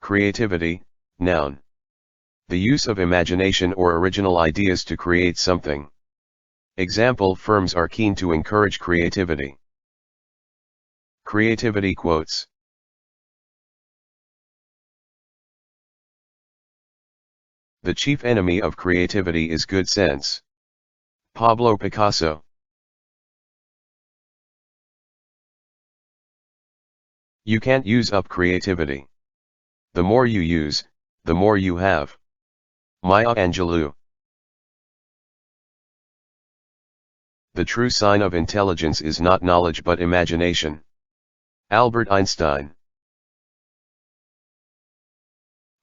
Creativity, noun. The use of imagination or original ideas to create something. Example: firms are keen to encourage creativity. Creativity quotes. The chief enemy of creativity is good sense. Pablo Picasso. You can't use up creativity. The more you use, the more you have. Maya Angelou. The true sign of intelligence is not knowledge but imagination. Albert Einstein.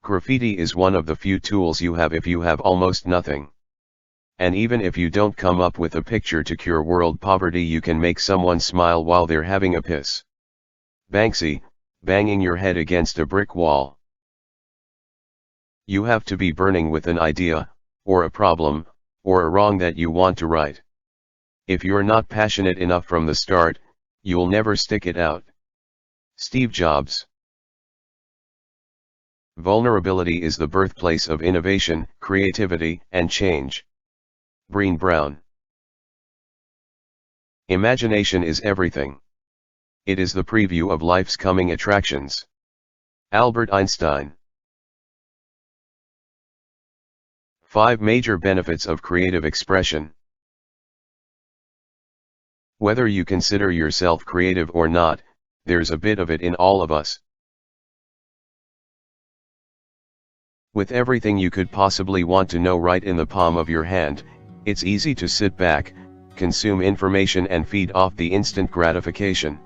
Graffiti is one of the few tools you have if you have almost nothing. And even if you don't come up with a picture to cure world poverty, you can make someone smile while they're having a piss. Banksy, banging your head against a brick wall. You have to be burning with an idea, or a problem, or a wrong that you want to right. If you're not passionate enough from the start, you'll never stick it out. Steve Jobs. Vulnerability is the birthplace of innovation, creativity, and change. Brené Brown. Imagination is everything. It is the preview of life's coming attractions. Albert Einstein. 5 major benefits of creative expression. Whether you consider yourself creative or not, there's a bit of it in all of us. With everything you could possibly want to know right in the palm of your hand, it's easy to sit back, consume information and feed off the instant gratification.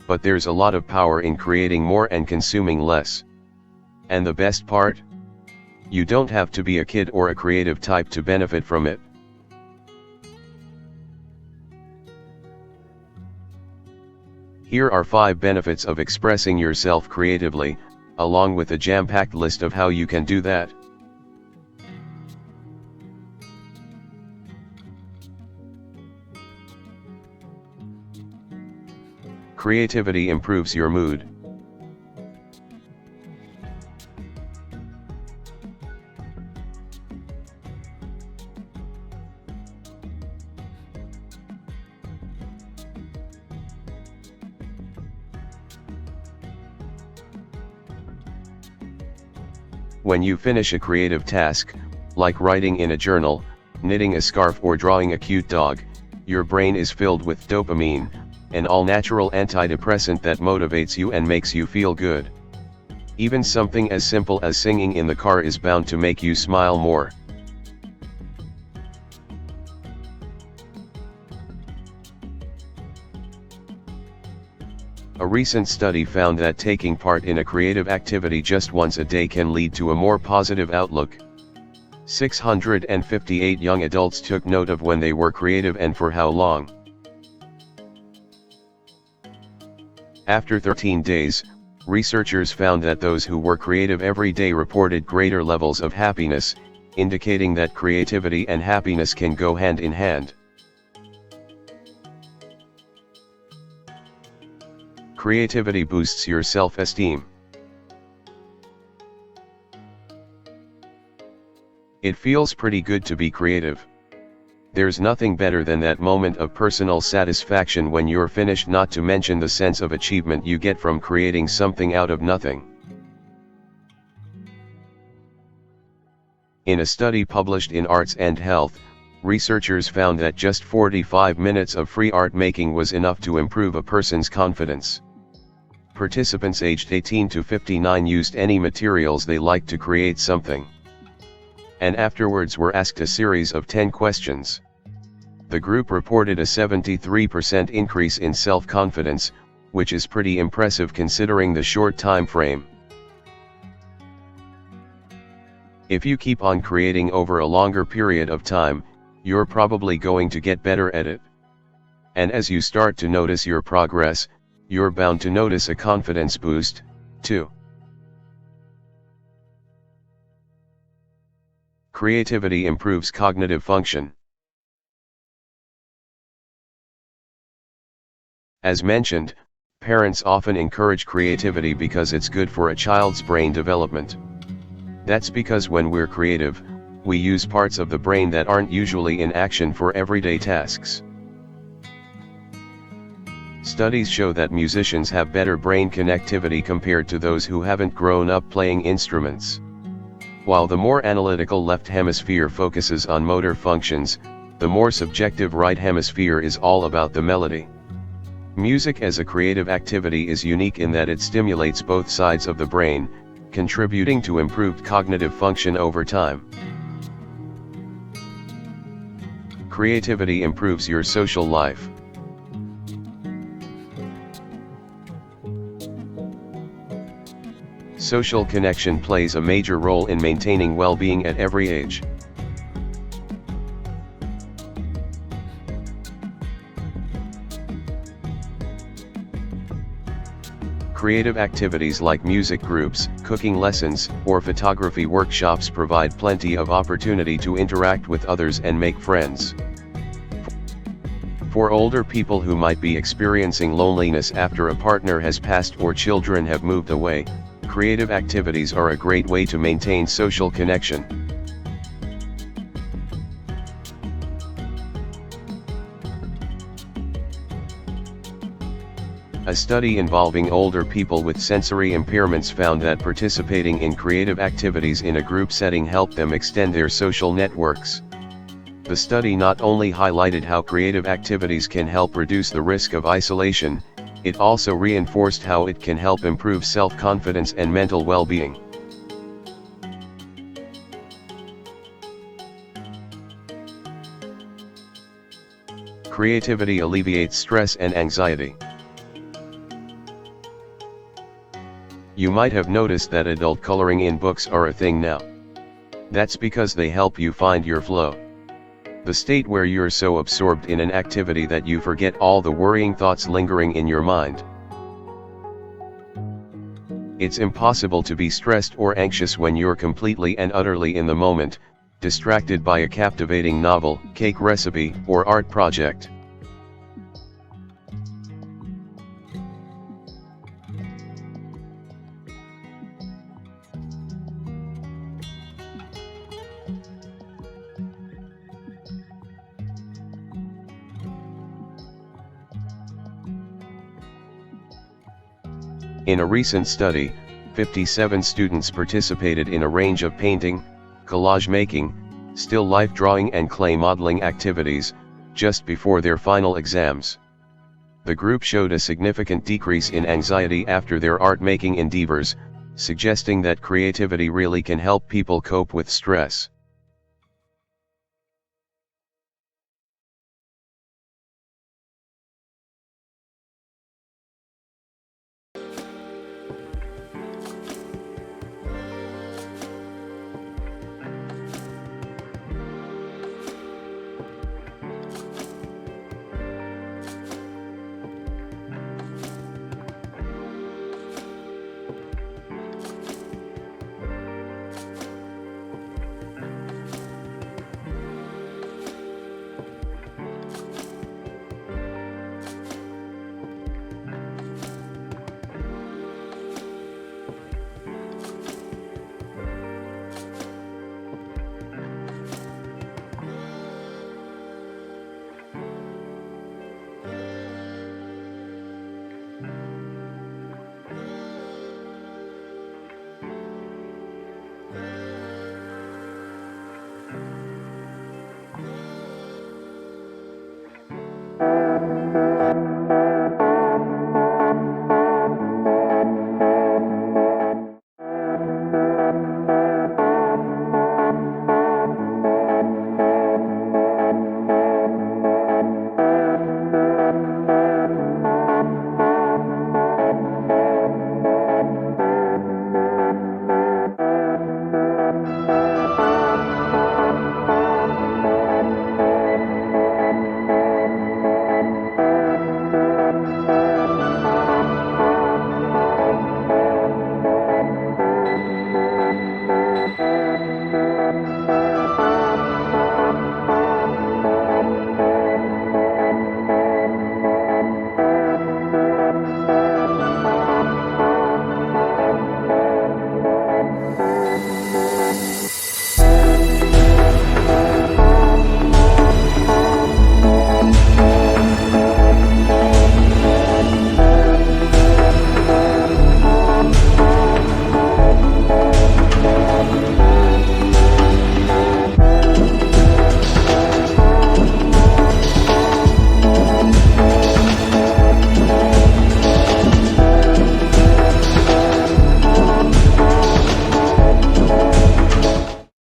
But there's a lot of power in creating more and consuming less. And the best part? You don't have to be a kid or a creative type to benefit from it. Here are 5 benefits of expressing yourself creatively, along with a jam-packed list of how you can do that. Creativity improves your mood. When you finish a creative task, like writing in a journal, knitting a scarf or drawing a cute dog, your brain is filled with dopamine, an all-natural antidepressant that motivates you and makes you feel good. Even something as simple as singing in the car is bound to make you smile more. A recent study found that taking part in a creative activity just once a day can lead to a more positive outlook. 658 young adults took note of when they were creative and for how long. After 13 days, researchers found that those who were creative every day reported greater levels of happiness, indicating that creativity and happiness can go hand in hand. Creativity boosts your self-esteem. It feels pretty good to be creative. There's nothing better than that moment of personal satisfaction when you're finished, not to mention the sense of achievement you get from creating something out of nothing. In a study published in Arts and Health, researchers found that just 45 minutes of free art making was enough to improve a person's confidence. Participants aged 18 to 59 used any materials they liked to create something, and afterwards were asked a series of 10 questions. The group reported a 73% increase in self-confidence, which is pretty impressive considering the short time frame. If you keep on creating over a longer period of time, you're probably going to get better at it. And as you start to notice your progress, you're bound to notice a confidence boost, too. Creativity improves cognitive function. As mentioned, parents often encourage creativity because it's good for a child's brain development. That's because when we're creative, we use parts of the brain that aren't usually in action for everyday tasks. Studies show that musicians have better brain connectivity compared to those who haven't grown up playing instruments. While the more analytical left hemisphere focuses on motor functions, the more subjective right hemisphere is all about the melody. Music as a creative activity is unique in that it stimulates both sides of the brain, contributing to improved cognitive function over time. Creativity improves your social life. Social connection plays a major role in maintaining well-being at every age. Creative activities like music groups, cooking lessons, or photography workshops provide plenty of opportunity to interact with others and make friends. For older people who might be experiencing loneliness after a partner has passed or children have moved away, creative activities are a great way to maintain social connection. A study involving older people with sensory impairments found that participating in creative activities in a group setting helped them extend their social networks. The study not only highlighted how creative activities can help reduce the risk of isolation, it also reinforced how it can help improve self-confidence and mental well-being. Creativity alleviates stress and anxiety. You might have noticed that adult coloring in books are a thing now. That's because they help you find your flow. The state where you're so absorbed in an activity that you forget all the worrying thoughts lingering in your mind. It's impossible to be stressed or anxious when you're completely and utterly in the moment, distracted by a captivating novel, cake recipe, or art project. In a recent study, 57 students participated in a range of painting, collage making, still life drawing and clay modeling activities, just before their final exams. The group showed a significant decrease in anxiety after their art-making endeavors, suggesting that creativity really can help people cope with stress.